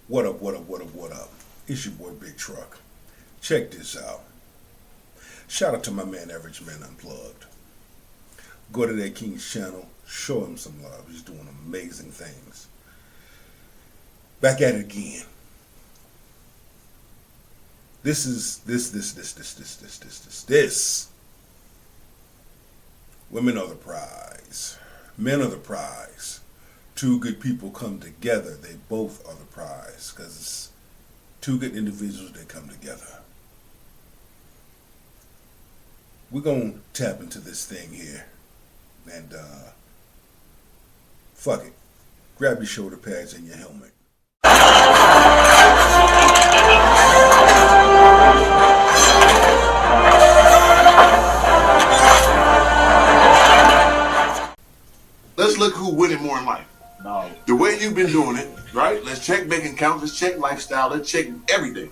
What up, what up, what up, what up? It's your boy Big Truck. Check this out. Shout out to my man Average Man Unplugged. Go to that King's channel, show him some love. He's doing amazing things. Back at it again. This. Women are the prize. Men are the prize. Two good people come together. They both are the prize. Because it's two good individuals that come together. We're going to tap into this thing here. And, fuck it. Grab your shoulder pads and your helmet. Let's look who's winning more in life. No. The way you've been doing it, right? Let's check bank accounts, let's check lifestyle, let's check everything.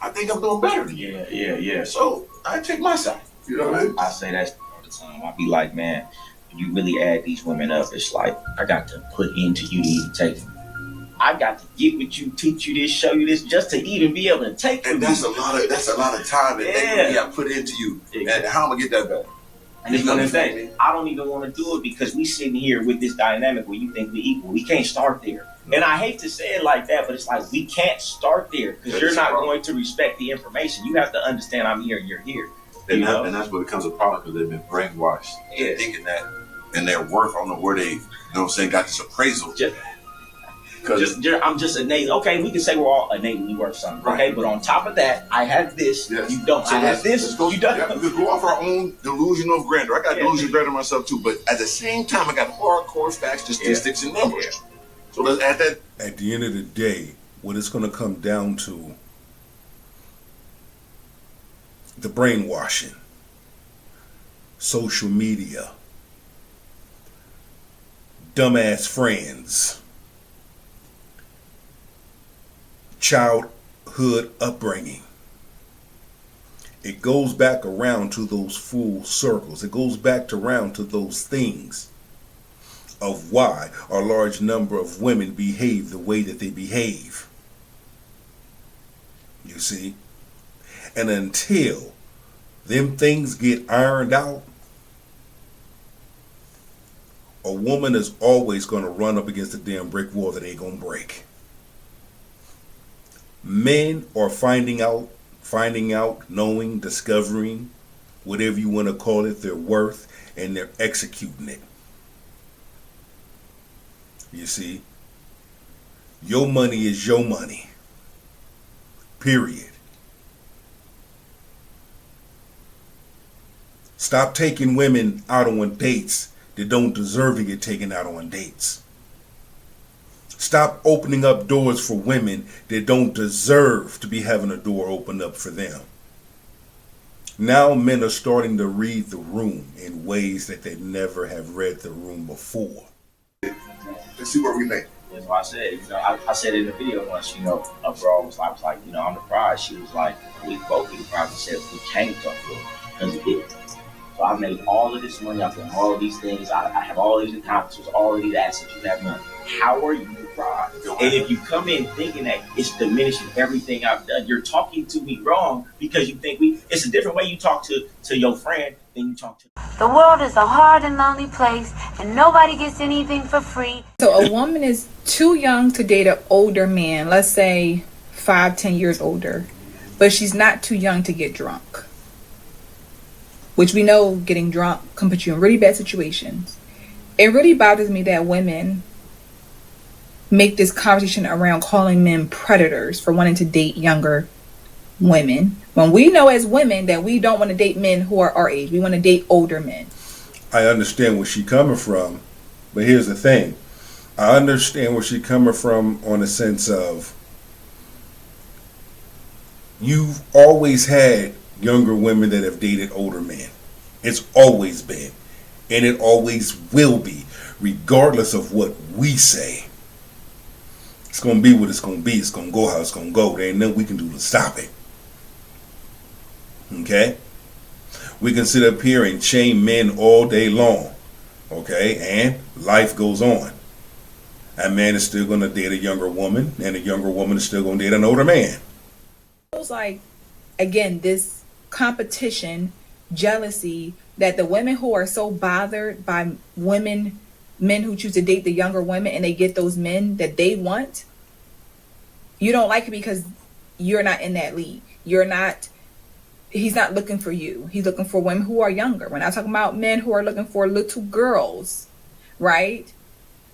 I think I'm doing better than you. Yeah. So I take my side. You know what I mean? I say that all the time. I be like, man, when you really add these women up, it's like I got to put into you to even take them. I got to get with you, teach you this, show you this, just to even be able to take them. And that's a lot of time and equity I put into you. Exactly. And how am I gonna get that back? And it's one of the things. I don't even want to do it because we sitting here with this dynamic where you think we equal. We can't start there. And I hate to say it like that, but it's like we can't start there because you're not going to respect the information. You have to understand I'm here and you're here. And that's what becomes a problem because they've been brainwashed. Yeah. Thinking that and their worth, I don't know where they, you know what I'm saying, got this appraisal. I'm just innate. Okay, we can say we're all innately worth something. Right. Okay, but on top of that, I have this. Yes. You don't. So I have this. You don't. Yeah, we go off our own delusion of grandeur. I got delusion of grandeur myself too, but at the same time, I got hardcore facts, statistics, and numbers. Yeah. So let's add that. At the end of the day, what it's going to come down to, the brainwashing, social media, dumbass friends, childhood upbringing. It goes back around to those full circles. It goes back around to those things of why a large number of women behave the way that they behave. You see? And until them things get ironed out, a woman is always going to run up against a damn brick wall that ain't going to break. Men are finding out, knowing, discovering, whatever you want to call it, their worth, and they're executing it. You see? Your money is your money. Period. Stop taking women out on dates that don't deserve to get taken out on dates. Stop opening up doors for women that don't deserve to be having a door opened up for them. Now men are starting to read the room in ways that they never have read the room before. Let's see what we make. That's why I said, I said in the video once, a bro was like, I'm the prize. She was like, we both be the prize. I said, we can't go for it because it did. So I made all of this money. I've done all of these things. I have all these accomplishments, all of these assets. You have none. How are you the prize? And if you come in thinking that it's diminishing everything I've done, you're talking to me wrong because you think it's a different way you talk to your friend than you talk to. The world is a hard and lonely place, and nobody gets anything for free. So a woman is too young to date an older man, let's say 5-10 years older, but she's not too young to get drunk. Which we know getting drunk can put you in really bad situations. It really bothers me that women make this conversation around calling men predators for wanting to date younger women, when we know as women that we don't want to date men who are our age. We want to date older men. I understand where she's coming from, but here's the thing. I understand where she's coming from on the sense of you've always had younger women that have dated older men. It's always been, and it always will be, regardless of what we say. It's going to be what it's going to be. It's going to go how it's going to go. There ain't nothing we can do to stop it. Okay? We can sit up here and shame men all day long. Okay? And life goes on. A man is still going to date a younger woman, and a younger woman is still going to date an older man. It was like, again, this competition, jealousy, that the women who are so bothered by men who choose to date the younger women and they get those men that they want, you don't like it because you're not in that league. He's not looking for you. He's looking for women who are younger. We're not talking about men who are looking for little girls, right?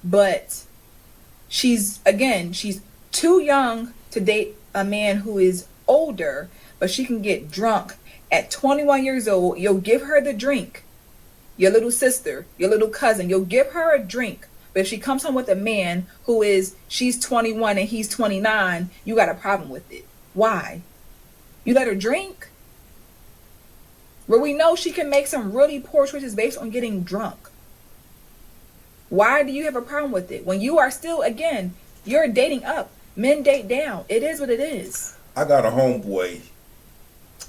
But she's too young to date a man who is older, but she can get drunk at 21 years old. You'll give her the drink, your little sister, your little cousin, you'll give her a drink. But if she comes home with a man she's 21 and he's 29, you got a problem with it. Why? You let her drink? Where we know she can make some really poor choices based on getting drunk. Why do you have a problem with it? When you are still, again, you're dating up. Men date down. It is what it is. I got a homeboy.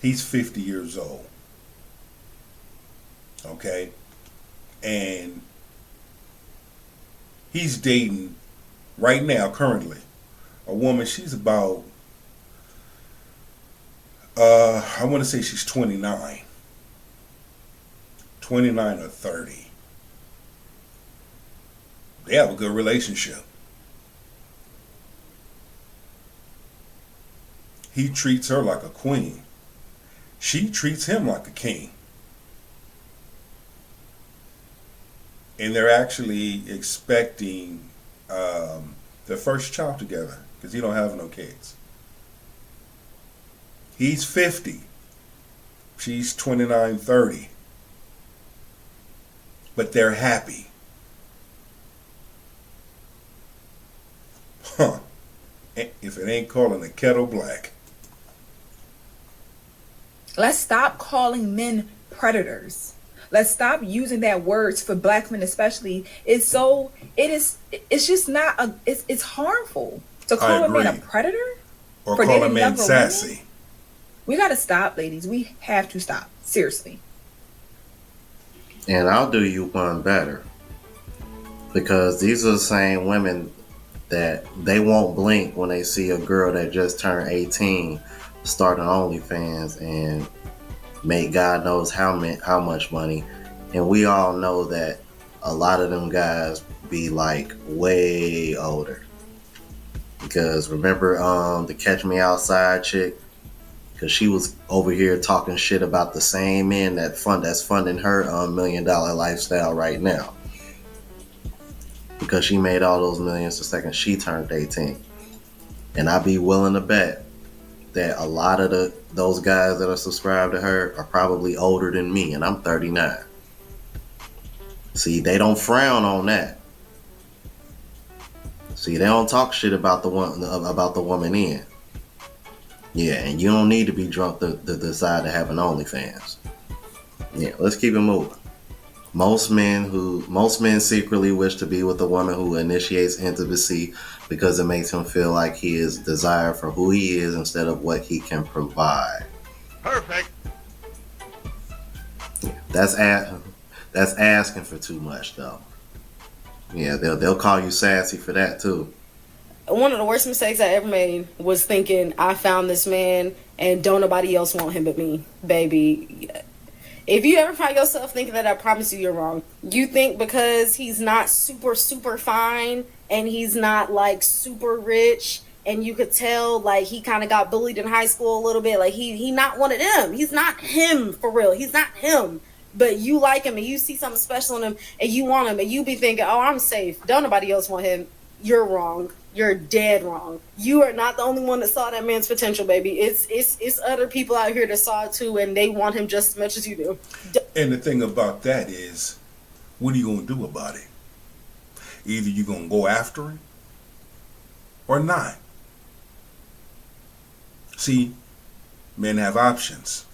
He's 50 years old. Okay? And he's dating right now, currently, a woman. She's about, I want to say she's 29 or 30. They have a good relationship. He treats her like a queen. She treats him like a king. And they're actually expecting their first child together because he don't have no kids. He's 50. She's 29, 30. But they're happy. Huh. If it ain't calling the kettle black. Let's stop calling men predators. Let's stop using that words for black men especially. It's just not it's harmful to call a man a predator or for call a man sassy. Women. We got to stop, ladies. We have to stop. Seriously. And I'll do you one better. Because these are the same women that they won't blink when they see a girl that just turned 18 start an OnlyFans and make God knows how much money. And we all know that a lot of them guys be like way older. Because remember the Catch Me Outside chick? Because she was over here talking shit about the same men that's funding her $1 million lifestyle right now. Because she made all those millions the second she turned 18. And I'd be willing to bet that a lot of those guys that are subscribed to her are probably older than me, and I'm 39. See, they don't frown on that. See, they don't talk shit about the woman in. Yeah, and you don't need to be drunk to decide to have an OnlyFans. Yeah, let's keep it moving. Most men secretly wish to be with a woman who initiates intimacy because it makes him feel like he is desired for who he is instead of what he can provide. Perfect. Yeah, that's asking for too much, though. Yeah, they'll call you sassy for that too. One of the worst mistakes I ever made was thinking I found this man and don't nobody else want him but me, baby. If you ever find yourself thinking that, I promise you're wrong. You think because he's not super, super fine and he's not like super rich and you could tell like he kind of got bullied in high school a little bit. Like he not one of them. He's not him for real. He's not him. But you like him and you see something special in him and you want him and you be thinking, oh, I'm safe. Don't nobody else want him. You're wrong. You're dead wrong. You are not the only one that saw that man's potential, baby. It's other people out here that saw it too, and they want him just as much as you do. And the thing about that is, what are you going to do about it? Either you're going to go after him or not. See, men have options.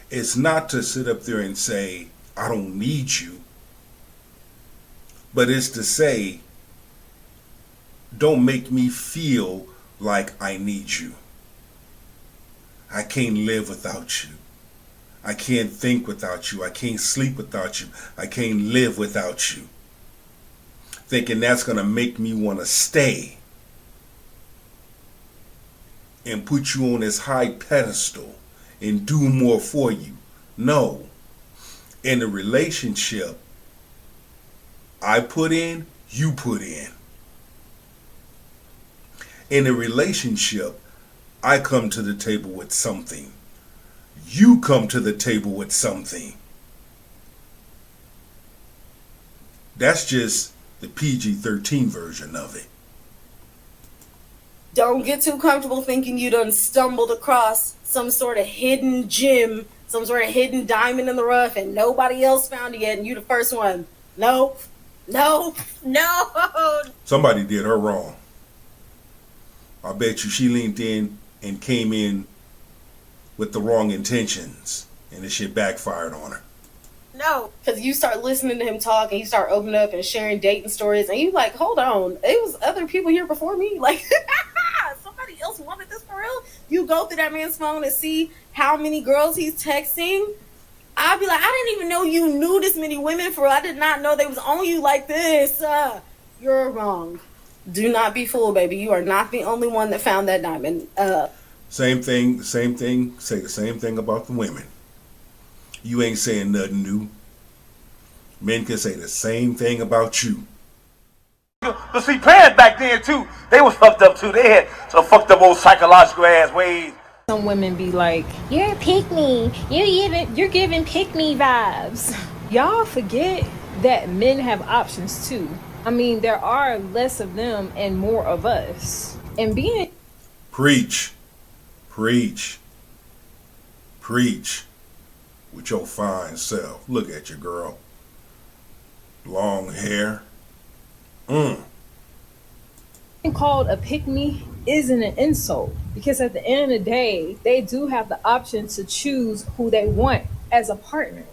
It's not to sit up there and say, I don't need you. But it's to say, don't make me feel like I need you. I can't live without you. I can't think without you. I can't sleep without you. I can't live without you. thinking that's going to make me want to stay and put you on this high pedestal and do more for you. No. In a relationship, I put in, you put in. In a relationship, I come to the table with something. You come to the table with something. That's just the PG-13 version of it. Don't get too comfortable thinking you done stumbled across some sort of hidden gem, some sort of hidden diamond in the rough, and nobody else found it yet, and you the first one. No. Somebody did her wrong. I bet you she leaned in and came in with the wrong intentions, and this shit backfired on her. No, because you start listening to him talk, and you start opening up and sharing dating stories, and you like, hold on, it was other people here before me. Like, somebody else wanted this for real? You go through that man's phone and see how many girls he's texting. I'd be like, I didn't even know you knew this many women for real. I did not know they was on you like this. You're wrong. Do not be fooled, baby. You are not the only one that found that diamond. Same thing. Say the same thing about the women. You ain't saying nothing new. Men can say the same thing about you. But see, parents back then too, they was fucked up too. They had some fucked up old psychological ass ways. Some women be like, "You're a pick me. You're giving pick me vibes." Y'all forget that men have options too. I mean, there are less of them and more of us. And being Preach with your fine self. Look at you, girl. Long hair. called a pick me isn't an insult, because at the end of the day, they do have the option to choose who they want as a partner.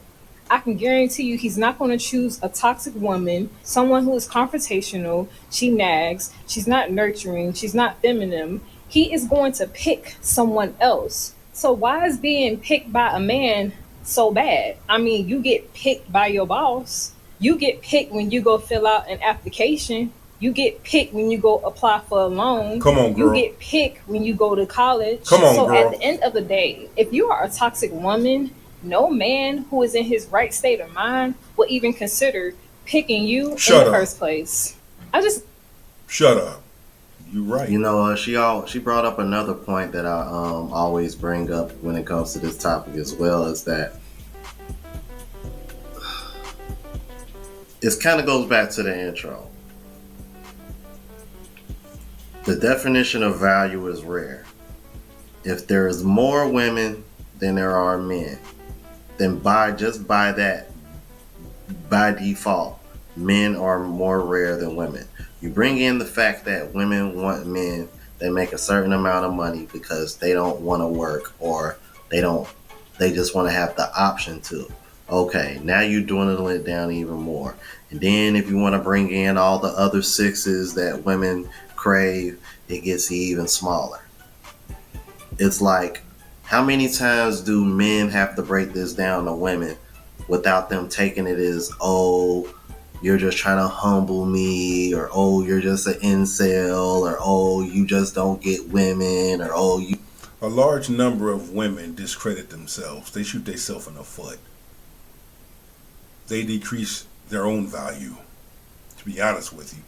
I can guarantee you he's not going to choose a toxic woman, someone who is confrontational, she nags, she's not nurturing, she's not feminine. He is going to pick someone else. So why is being picked by a man so bad? I mean, you get picked by your boss. You get picked when you go fill out an application. You get picked when you go apply for a loan. Come on, girl. You get picked when you go to college. Come on, so girl. At the end of the day, if you are a toxic woman, no man who is in his right state of mind will even consider picking you in the first place. Shut up. You're right. You know, she brought up another point that I always bring up when it comes to this topic as well, is that it kind of goes back to the intro. The definition of value is rare. If there is more women than there are men, then by default, men are more rare than women. You bring in the fact that women want men that make a certain amount of money because they don't want to work, or they just want to have the option to. Okay, now you're dwindling it down even more. And then if you want to bring in all the other sixes that women crave, it gets even smaller. It's like, how many times do men have to break this down to women without them taking it as, oh, you're just trying to humble me, or oh, you're just an incel, or oh, you just don't get women, or oh, you... A large number of women discredit themselves. They shoot themselves in the foot. They decrease their own value, to be honest with you.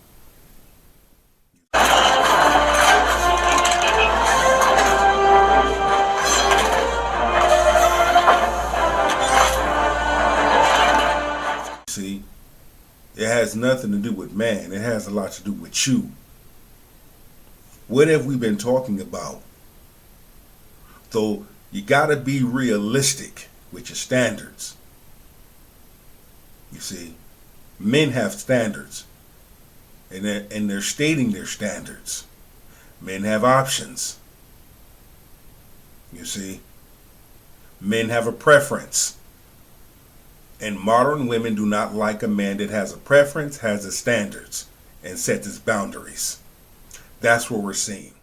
See, it has nothing to do with man. It has a lot to do with you. What have we been talking about? So you gotta be realistic with your standards. You see, men have standards, and they're stating their standards. Men have options. You see, men have a preference. And modern women do not like a man that has a preference, has his standards, and sets his boundaries. That's what we're seeing.